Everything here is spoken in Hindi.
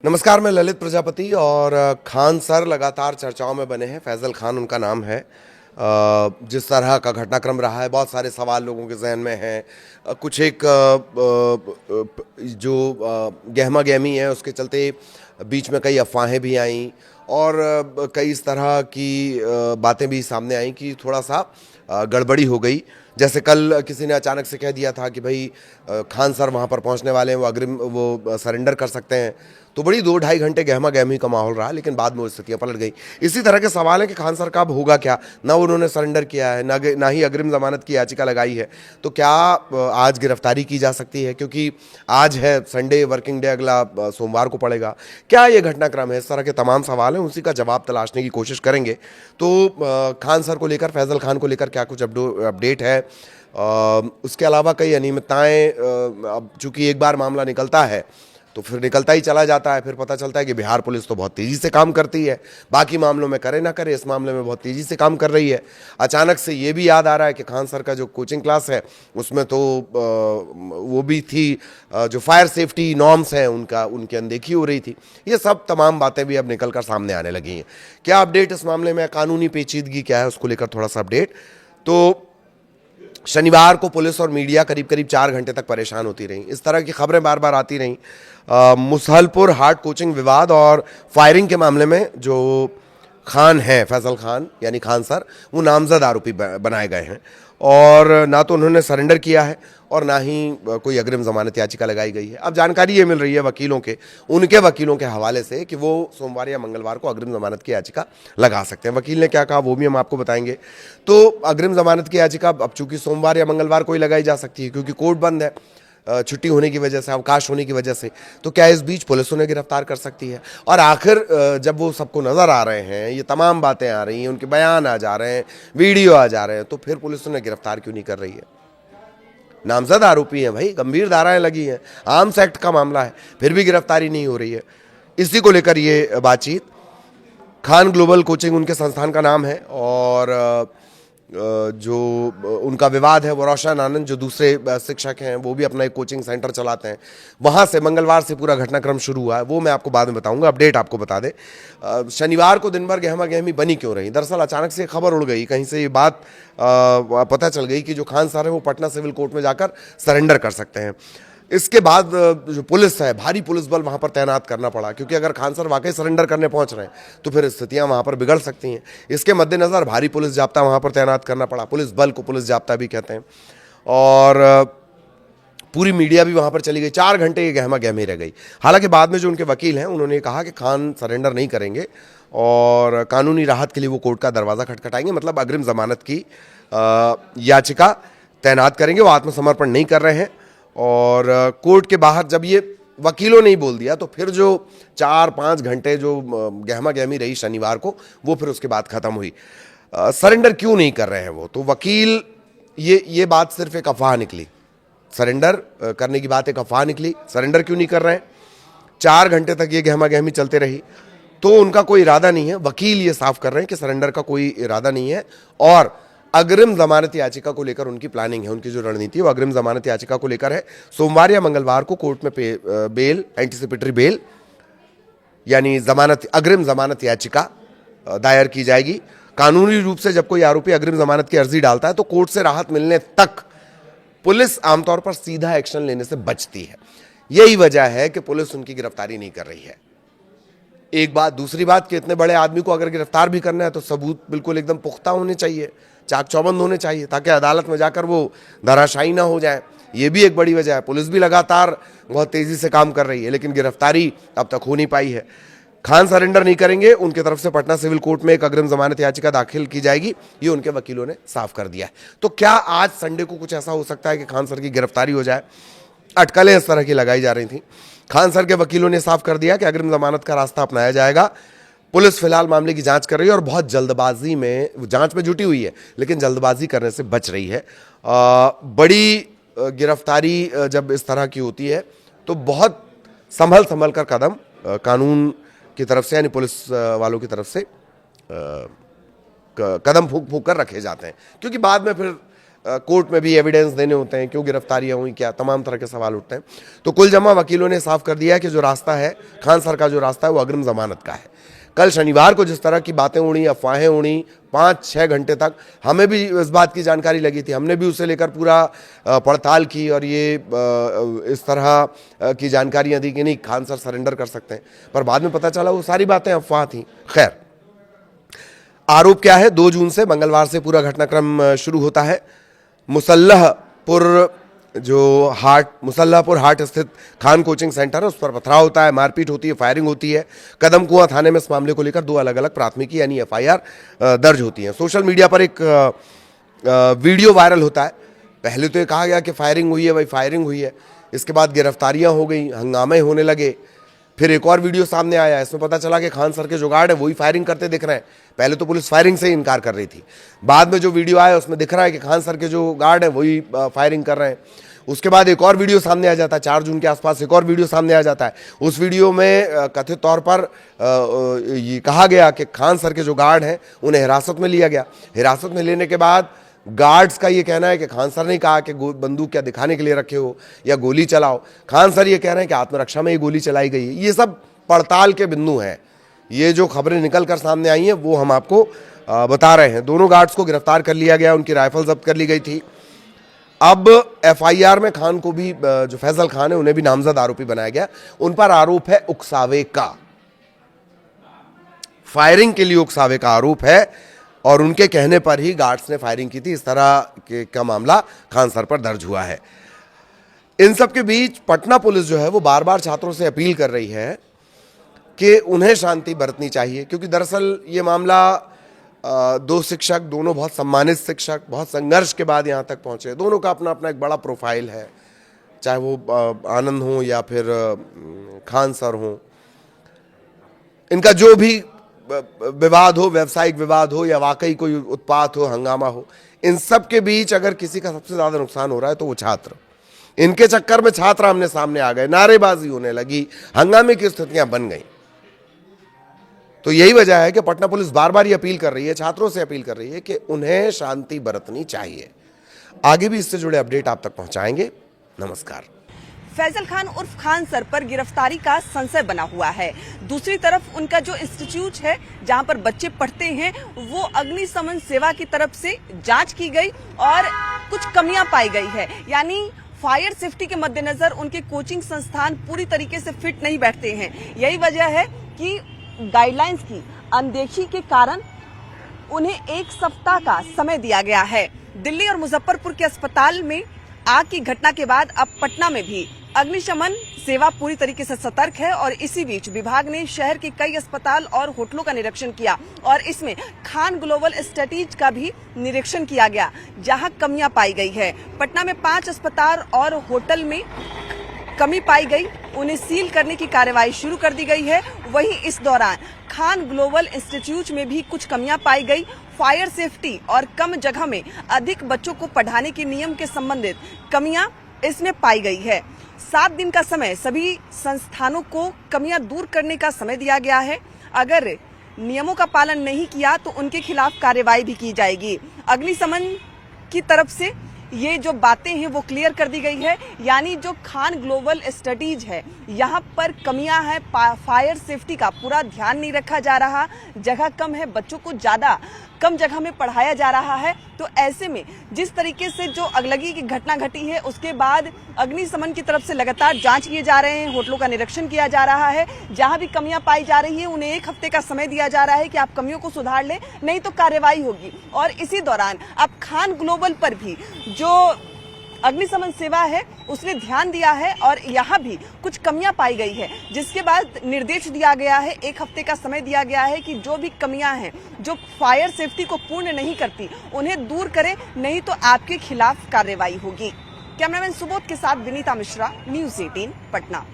नमस्कार, मैं ललित प्रजापति और खान सर लगातार चर्चाओं में बने हैं। फैज़ल खान उनका नाम है। जिस तरह का घटनाक्रम रहा है, बहुत सारे सवाल लोगों के जहन में हैं। कुछ एक जो गहमा-गहमी है उसके चलते बीच में कई अफवाहें भी आईं और कई इस तरह की बातें भी सामने आईं कि थोड़ा-सा गड़बड़ी हो गई। जैसे कल किसी ने अचानक से कह दिया था कि भाई खान सर वहाँ पर पहुँचने वाले हैं, वो सरेंडर कर सकते हैं। तो बड़ी 2 ढाई घंटे गहमा-गहमी का माहौल रहा, लेकिन बाद में वो स्थितियाँ पलट गई। इसी तरह के सवाल हैं कि खान सर का अब होगा क्या? ना उन्होंने सरेंडर किया है, ना ही अग्रिम ज़मानत की याचिका लगाई है। तो क्या आज गिरफ्तारी की जा सकती है? क्योंकि आज है संडे, वर्किंग डे, अगला सोमवार को पड़ेगा। क्या ये घटनाक्रम है? इस तरह के तमाम सवाल हैं, उसी का जवाब तलाशने की कोशिश करेंगे। तो खान सर को लेकर, फैज़ल खान को लेकर क्या कुछ अपडेट है? उसके अलावा कई अनियमितताएँ, अब चूँकि एक बार मामला निकलता है तो फिर निकलता ही चला जाता है। फिर पता चलता है कि बिहार पुलिस तो बहुत तेज़ी से काम करती है, बाकी मामलों में करे ना करे, इस मामले में बहुत तेज़ी से काम कर रही है। अचानक से ये भी याद आ रहा है कि खान सर का जो कोचिंग क्लास है उसमें तो वो भी थी, जो फायर सेफ्टी नॉर्म्स हैं उनकी अनदेखी हो रही थी। ये सब तमाम बातें भी अब निकल कर सामने आने लगी हैं। क्या अपडेट इस मामले में, कानूनी पेचीदगी क्या है, उसको लेकर थोड़ा सा अपडेट। तो शनिवार को पुलिस और मीडिया करीब करीब 4 घंटे तक परेशान होती रही। इस तरह की खबरें बार बार आती रहीं। मुसहलपुर हार्ट कोचिंग विवाद और फायरिंग के मामले में जो खान हैं, फैज़ल खान यानी खान सर, वो नामजद आरोपी बनाए गए हैं और ना तो उन्होंने सरेंडर किया है और ना ही कोई अग्रिम जमानत याचिका लगाई गई है। अब जानकारी ये मिल रही है उनके वकीलों के हवाले से कि वो सोमवार या मंगलवार को अग्रिम जमानत की याचिका लगा सकते हैं। वकील ने क्या कहा वो भी हम आपको बताएंगे। तो अग्रिम जमानत की याचिका अब चूंकि सोमवार या मंगलवार को ही लगाई जा सकती है क्योंकि कोर्ट बंद है, छुट्टी होने की वजह से, अवकाश होने की वजह से। तो क्या इस बीच पुलिस उन्हें गिरफ्तार कर सकती है? और आखिर जब वो सबको नज़र आ रहे हैं, ये तमाम बातें आ रही हैं, उनके बयान आ जा रहे हैं, वीडियो आ जा रहे हैं, तो फिर पुलिस उन्हें गिरफ्तार क्यों नहीं कर रही है? नामजद आरोपी हैं भाई, गंभीर धाराएं लगी हैं, आर्म्स एक्ट का मामला है, फिर भी गिरफ्तारी नहीं हो रही है। इसी को लेकर ये बातचीत। खान ग्लोबल कोचिंग उनके संस्थान का नाम है और जो उनका विवाद है वो रोशन आनंद, जो दूसरे शिक्षक हैं, वो भी अपना एक कोचिंग सेंटर चलाते हैं, वहाँ से मंगलवार से पूरा घटनाक्रम शुरू हुआ है। वो मैं आपको बाद में बताऊंगा, अपडेट आपको बता दें। शनिवार को दिन भर गहमा गहमी बनी क्यों रही? दरअसल अचानक से खबर उड़ गई, कहीं से ये बात पता चल गई कि जो खान सर है वो पटना सिविल कोर्ट में जाकर सरेंडर कर सकते हैं। इसके बाद जो पुलिस है, भारी पुलिस बल वहाँ पर तैनात करना पड़ा, क्योंकि अगर खान सर वाकई सरेंडर करने पहुँच रहे हैं तो फिर स्थितियाँ वहाँ पर बिगड़ सकती हैं। इसके मद्देनज़र भारी पुलिस जाब्ता वहाँ पर तैनात करना पड़ा। पुलिस बल को पुलिस जाब्ता भी कहते हैं। और पूरी मीडिया भी वहाँ पर चली गई। 4 घंटे ये गहमा गहमी रह गई। हालांकि बाद में जो उनके वकील हैं उन्होंने कहा कि खान सरेंडर नहीं करेंगे और कानूनी राहत के लिए वो कोर्ट का दरवाज़ा खटखटाएंगे, मतलब अग्रिम जमानत की याचिका तैनात करेंगे। वो आत्मसमर्पण नहीं कर रहे हैं। और कोर्ट के बाहर जब ये वकीलों ने ही बोल दिया तो फिर जो 4-5 घंटे जो गहमा गहमी रही शनिवार को, वो फिर उसके बाद ख़त्म हुई। सरेंडर क्यों नहीं कर रहे हैं वो? तो वकील, ये बात सिर्फ एक अफवाह निकली। सरेंडर करने की बात एक अफवाह निकली। सरेंडर क्यों नहीं कर रहे हैं? 4 घंटे तक ये गहमा गहमी चलते रही, तो उनका कोई इरादा नहीं है। वकील ये साफ कर रहे हैं कि सरेंडर का कोई इरादा नहीं है और अग्रिम जमानत याचिका को लेकर उनकी प्लानिंग है। उनकी जो रणनीति है वो अग्रिम जमानत याचिका को लेकर है। सोमवार या मंगलवार को कोर्ट में बेल, एंटीसिपेटरी बेल यानी अग्रिम जमानत याचिका दायर की जाएगी। कानूनी रूप से जब कोई आरोपी अग्रिम जमानत की अर्जी डालता है तो कोर्ट से राहत मिलने तक पुलिस आमतौर पर सीधा एक्शन लेने से बचती है। यही वजह है कि पुलिस उनकी गिरफ्तारी नहीं कर रही है। एक बात। दूसरी बात कि इतने बड़े आदमी को अगर गिरफ्तार भी करना है तो सबूत बिल्कुल एकदम पुख्ता होने चाहिए, चाक चौबंद होने चाहिए, ताकि अदालत में जाकर वो धराशायी ना हो जाए। ये भी एक बड़ी वजह है। पुलिस भी लगातार बहुत तेजी से काम कर रही है, लेकिन गिरफ्तारी अब तक हो नहीं पाई है। खान सरेंडर नहीं करेंगे, उनकी तरफ से पटना सिविल कोर्ट में एक अग्रिम जमानत याचिका दाखिल की जाएगी, ये उनके वकीलों ने साफ कर दिया है। तो क्या आज संडे को कुछ ऐसा हो सकता है कि खान सर की गिरफ्तारी हो जाए? अटकलें इस तरह की लगाई जा रही थी। खान सर के वकीलों ने साफ कर दिया कि अग्रिम जमानत का रास्ता अपनाया जाएगा। पुलिस फिलहाल मामले की जांच कर रही है और बहुत जल्दबाजी में, जांच में जुटी हुई है, लेकिन जल्दबाजी करने से बच रही है। बड़ी गिरफ्तारी जब इस तरह की होती है तो बहुत संभल कर कदम कानून की तरफ से, यानी पुलिस वालों की तरफ से कदम फूंक कर रखे जाते हैं, क्योंकि बाद में फिर कोर्ट में भी एविडेंस देने होते हैं, क्यों गिरफ्तारियां हुई, क्या, तमाम तरह के सवाल उठते हैं। तो कुल जमा वकीलों ने साफ कर दिया है कि जो रास्ता है खान सर का, जो रास्ता है वो अग्रिम जमानत का है। कल शनिवार को जिस तरह की बातें उड़ी, अफवाहें उड़ी 5-6 घंटे तक, हमें भी इस बात की जानकारी लगी थी, हमने भी उसे लेकर पूरा पड़ताल की और ये इस तरह की जानकारियां दी कि नहीं खान सर सरेंडर कर सकते हैं, पर बाद में पता चला वो सारी बातें अफवाह थी। खैर, आरोप क्या है? 2 जून से, मंगलवार से पूरा घटनाक्रम शुरू होता है। मुसल्लापुर हाट स्थित खान कोचिंग सेंटर है, उस पर पथराव होता है, मारपीट होती है, फायरिंग होती है। कदम कुआं थाने में इस मामले को लेकर 2 अलग अलग प्राथमिकी यानी FIR दर्ज होती है। सोशल मीडिया पर एक वीडियो वायरल होता है। पहले तो ये कहा गया कि फायरिंग हुई है, भाई फायरिंग हुई है, इसके बाद गिरफ्तारियां हो गई, हंगामे होने लगे। फिर एक और वीडियो सामने आया, इसमें पता चला कि खान सर के जो गार्ड है वही फायरिंग करते दिख रहे हैं। पहले तो पुलिस फायरिंग से ही इनकार कर रही थी, बाद में जो वीडियो आया उसमें दिख रहा है कि खान सर के जो गार्ड है वही फायरिंग कर रहे हैं। उसके बाद एक और वीडियो सामने आ जाता है, 4 जून के आसपास एक और वीडियो सामने आ जाता है। उस वीडियो में कथित तौर पर ये कहा गया कि खान सर के जो गार्ड हैं उन्हें हिरासत में लिया गया। हिरासत में लेने के बाद गार्ड्स का ये कहना है कि खान सर ने कहा कि बंदूक क्या दिखाने के लिए रखे हो या गोली चलाओ। खान सर ये कह रहे हैं कि आत्मरक्षा में ये गोली चलाई गई है। ये सब पड़ताल के बिंदु हैं। ये जो खबरें निकल कर सामने आई हैं वो हम आपको बता रहे हैं। दोनों गार्ड्स को गिरफ्तार कर लिया गया, उनकी राइफल जब्त कर ली गई थी। अब FIR में खान को भी, जो फैजल खान है उन्हें भी नामजद आरोपी बनाया गया। उन पर आरोप है उकसावे का, फायरिंग के लिए उकसावे का आरोप है और उनके कहने पर ही गार्ड्स ने फायरिंग की थी। इस तरह का मामला खान सर पर दर्ज हुआ है। इन सब के बीच पटना पुलिस जो है वो बार बार छात्रों से अपील कर रही है कि उन्हें शांति बरतनी चाहिए, क्योंकि दरअसल ये मामला 2 शिक्षक, दोनों बहुत सम्मानित शिक्षक, बहुत संघर्ष के बाद यहाँ तक पहुँचे। दोनों का अपना अपना एक बड़ा प्रोफाइल है, चाहे वो आनंद हो या फिर खान सर हो। इनका जो भी विवाद हो, व्यावसायिक विवाद हो या वाकई कोई उत्पात हो, हंगामा हो, इन सब के बीच अगर किसी का सबसे ज्यादा नुकसान हो रहा है तो वो छात्र। इनके चक्कर में छात्र आमने सामने आ गए, नारेबाजी होने लगी, हंगामे की स्थितियां बन गई। तो यही वजह है कि पटना पुलिस बार बार ये अपील कर रही है, छात्रों से अपील कर रही है कि उन्हें शांति बरतनी चाहिए। आगे भी इससे जुड़े अपडेट आप तक पहुंचाएंगे। नमस्कार। फैजल खान उर्फ खान सर पर गिरफ्तारी का संशय बना हुआ है। दूसरी तरफ उनका जो इंस्टीट्यूट है जहां पर बच्चे पढ़ते हैं वो अग्निशमन सेवा की तरफ से जांच की गई और कुछ कमियां पाई गई है। यानी फायर सेफ्टी के मद्देनजर उनके कोचिंग संस्थान पूरी तरीके से फिट नहीं बैठते हैं। यही वजह है कि गाइडलाइंस की अनदेखी के कारण उन्हें 1 सप्ताह का समय दिया गया है। दिल्ली और मुजफ्फरपुर के अस्पताल में आग की घटना के बाद अब पटना में भी अग्निशमन सेवा पूरी तरीके से सतर्क है और इसी बीच विभाग ने शहर के कई अस्पताल और होटलों का निरीक्षण किया और इसमें खान ग्लोबल एस्टेटीज का भी निरीक्षण किया गया, जहां कमियां पाई गई है। पटना में 5 अस्पताल और होटल में कमी पाई गई, उन्हें सील करने की कार्रवाई शुरू कर दी गई है। वहीं इस दौरान खान ग्लोबल इंस्टीट्यूट में भी कुछ कमियां पाई गई। फायर सेफ्टी और कम जगह में अधिक बच्चों को पढ़ाने के नियम के संबंधित कमियां इसमें पाई गई है। 7 दिन का समय सभी संस्थानों को कमियां दूर करने का समय दिया गया है। अगर नियमों का पालन नहीं किया तो उनके खिलाफ कार्रवाई भी की जाएगी। अग्निशमन की तरफ से ये जो बातें हैं वो क्लियर कर दी गई है। यानी जो खान ग्लोबल स्टडीज है यहाँ पर कमियां हैं, फायर सेफ्टी का पूरा ध्यान नहीं रखा जा रहा, जगह कम है, बच्चों को ज्यादा कम जगह में पढ़ाया जा रहा है। तो ऐसे में जिस तरीके से जो अगलगी की घटना घटी है उसके बाद अग्निशमन की तरफ से लगातार जांच किए जा रहे हैं, होटलों का निरीक्षण किया जा रहा है। जहां भी कमियां पाई जा रही है उन्हें 1 हफ्ते का समय दिया जा रहा है कि आप कमियों को सुधार लें, नहीं तो कार्रवाई होगी। और इसी दौरान अब खान ग्लोबल पर भी जो अग्निशमन सेवा है उसने ध्यान दिया है और यहाँ भी कुछ कमियां पाई गई है, जिसके बाद निर्देश दिया गया है, 1 हफ्ते का समय दिया गया है कि जो भी कमियां हैं जो फायर सेफ्टी को पूर्ण नहीं करती उन्हें दूर करें, नहीं तो आपके खिलाफ कार्रवाई होगी। कैमरामैन सुबोध के साथ विनीता मिश्रा, न्यूज़ 18 पटना।